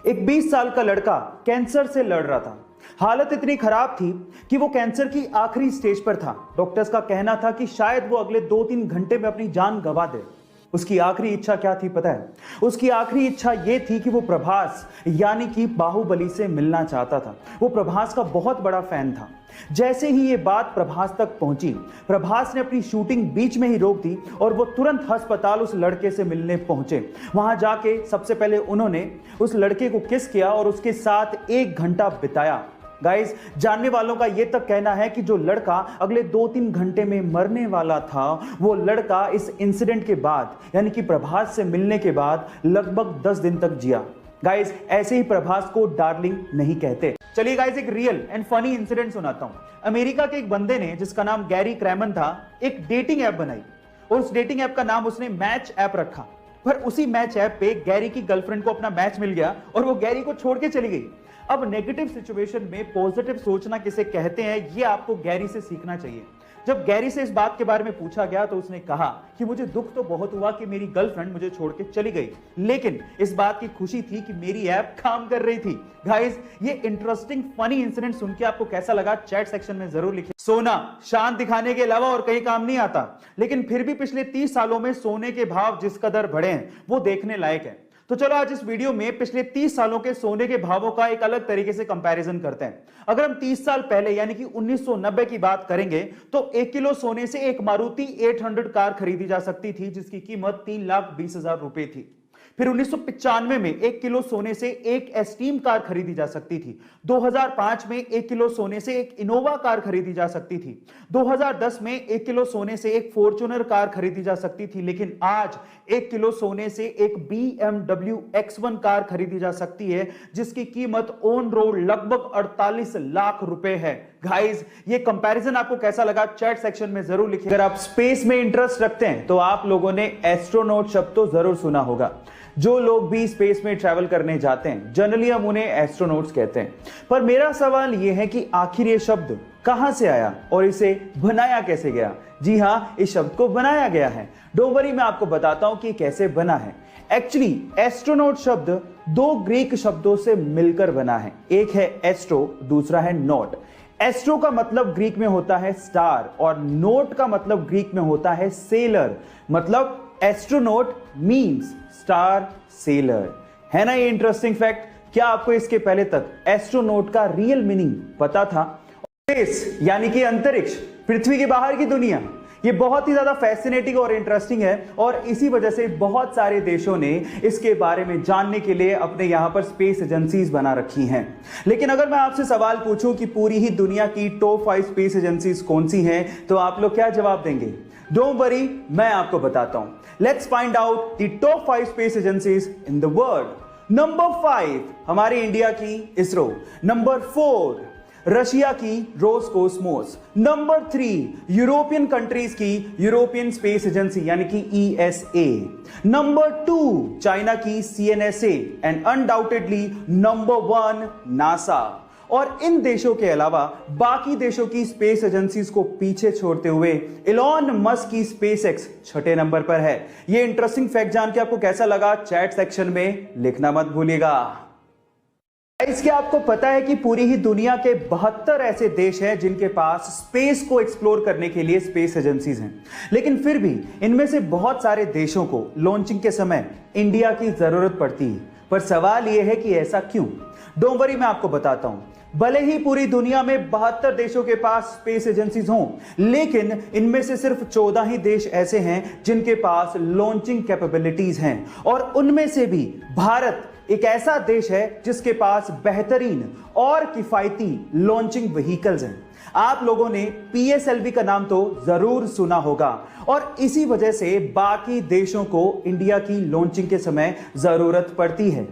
एक 20 साल का लड़का कैंसर से लड़ रहा था। हालत इतनी खराब थी कि वो कैंसर की आखिरी स्टेज पर था। डॉक्टर्स का कहना था कि शायद वो अगले 2-3 घंटे में अपनी जान गंवा दे। उसकी आखिरी इच्छा क्या थी पता है? उसकी आखिरी इच्छा ये थी कि वो प्रभास यानी कि बाहुबली से मिलना चाहता था। वो प्रभास का बहुत बड़ा फैन था। जैसे ही ये बात प्रभास तक पहुंची, प्रभास ने अपनी शूटिंग बीच में ही रोक दी और वो तुरंत अस्पताल उस लड़के से मिलने पहुंचे। वहां जाके सबसे पहले उन्होंने उस लड़के को किस किया और उसके साथ 1 घंटा बिताया। गाइस, जानने वालों का यह तक कहना है कि जो लड़का अगले 2-3 घंटे में मरने वाला था, वो लड़का इस इंसिडेंट के बाद यानी कि प्रभास से मिलने के बाद लगभग 10 दिन तक जिया। गाइस, ऐसे ही प्रभास को डार्लिंग नहीं कहते। चलिए गाइस, एक रियल एंड फनी इंसिडेंट सुनाता हूं। अमेरिका के एक बंदे ने, जिसका नाम गैरी क्रैमन था, एक डेटिंग ऐप बनाई और उस डेटिंग ऐप का नाम उसने मैच ऐप रखा। पर उसी मैच ऐप पे गैरी की गर्लफ्रेंड को अपना मैच मिल गया और वो गैरी को छोड़ के चली गई। अब नेगेटिव सिचुएशन में पॉजिटिव सोचना किसे कहते हैं, ये आपको गैरी से सीखना चाहिए। जब गैरी से इस बात के बारे में पूछा गया तो उसने कहा कि मुझे दुख तो बहुत हुआ कि मेरी गर्लफ्रेंड मुझे छोड़ के चली गई, लेकिन इस बात की खुशी थी कि मेरी ऐप काम कर रही थी। गाइस, ये इंटरेस्टिंग फनी इंसिडेंट सुन के आपको कैसा लगा चैट सेक्शन में जरूर लिखिए। सोना शान दिखाने के अलावा और कहीं काम नहीं आता, लेकिन फिर भी पिछले 30 सालों में सोने के भाव जिस कदर बढ़े हैं वो देखने लायक है। तो चलो आज इस वीडियो में पिछले 30 सालों के सोने के भावों का एक अलग तरीके से कंपैरिजन करते हैं। अगर हम 30 साल पहले यानी कि 1990 की बात करेंगे तो 1 किलो सोने से एक मारुति 800 कार खरीदी जा सकती थी, जिसकी कीमत 3,20,000 रुपए थी। फिर 1995 में 1 किलो सोने से एक एस्टीम कार खरीदी जा सकती थी। 2005 में 1 किलो सोने से एक इनोवा कार खरीदी जा सकती थी। 2010 में 1 किलो सोने से एक फॉर्च्यूनर कार खरीदी जा सकती थी, लेकिन आज 1 किलो सोने से एक BMW X1 कार खरीदी जा सकती है, जिसकी कीमत ऑन रोड लगभग 48 लाख रुपए है। गाइस, ये कंपैरिजन आपको कैसा लगा चैट सेक्शन में जरूर लिखिए। अगर आप स्पेस में इंटरेस्ट रखते हैं तो आप लोगों ने एस्ट्रोनॉट शब्द तो जरूर सुना होगा। जो लोग भी स्पेस में ट्रैवल करने जाते हैं, जनरली हम उन्हें एस्ट्रोनॉट्स कहते हैं। पर मेरा सवाल यह है कि आखिर ये शब्द कहां से आया और इसे बनाया कैसे गया? जी हां, इस शब्द को बनाया गया है। डोंट वरी, मैं आपको बताता हूं कि कैसे बना है। एक्चुअली एस्ट्रोनॉट शब्द 2 ग्रीक शब्दों से मिलकर बना है। एक है एस्ट्रो, दूसरा है नॉट। एस्ट्रो का मतलब ग्रीक में होता है स्टार और नोट का मतलब ग्रीक में होता है सेलर। मतलब एस्ट्रोनॉट मीन्स स्टार सेलर। है ना ये इंटरेस्टिंग फैक्ट? क्या आपको इसके पहले तक एस्ट्रोनॉट का रियल मीनिंग पता था? स्पेस यानी कि अंतरिक्ष, पृथ्वी के बाहर की दुनिया, ये बहुत ही ज्यादा फैसिनेटिंग और इंटरेस्टिंग है और इसी वजह से बहुत सारे देशों ने इसके बारे में जानने के लिए अपने यहां पर स्पेस एजेंसीज बना रखी हैं। लेकिन अगर मैं आपसे सवाल पूछूं कि पूरी ही दुनिया की टॉप 5 स्पेस एजेंसीज कौन सी हैं, तो आप लोग क्या जवाब देंगे? डोंट वरी, मैं आपको बताता हूं। Let's find out the top 5 space agencies in the world. Number 5 हमारे इंडिया की इसरो। नंबर 4 रशिया की रोसकोस्मोस। नंबर 3 यूरोपियन कंट्रीज की यूरोपियन स्पेस एजेंसी यानी कि ESA। नंबर 2 चाइना की CNSA and undoubtedly number 1 NASA. और इन देशों के अलावा बाकी देशों की स्पेस एजेंसीज को पीछे छोड़ते हुए इलॉन मस्क की SpaceX 6ठे नंबर पर है। ये इंटरेस्टिंग फैक्ट जान के आपको कैसा लगा चैट सेक्शन में लिखना मत भूलिएगा। इसके आपको पता है कि पूरी ही दुनिया के 72 ऐसे देश हैं जिनके पास स्पेस को एक्सप्लोर करने के लिए स्पेस एजेंसीज हैं, लेकिन फिर भी इनमें से बहुत सारे देशों को लॉन्चिंग के समय इंडिया की जरूरत पड़ती है। पर सवाल यह है कि ऐसा क्यों? डोंट वरी, मैं आपको बताता हूं। भले ही पूरी दुनिया में 72 देशों के पास स्पेस एजेंसीज हों, लेकिन इनमें से सिर्फ 14 ही देश ऐसे हैं जिनके पास लॉन्चिंग कैपेबिलिटीज हैं और उनमें से भी भारत एक ऐसा देश है जिसके पास बेहतरीन और किफायती लॉन्चिंग व्हीकल्स हैं। आप लोगों ने PSLV का नाम तो जरूर सुना होगा और इसी वजह से बाकी देशों को इंडिया की लॉन्चिंग के समय जरूरत पड़ती है।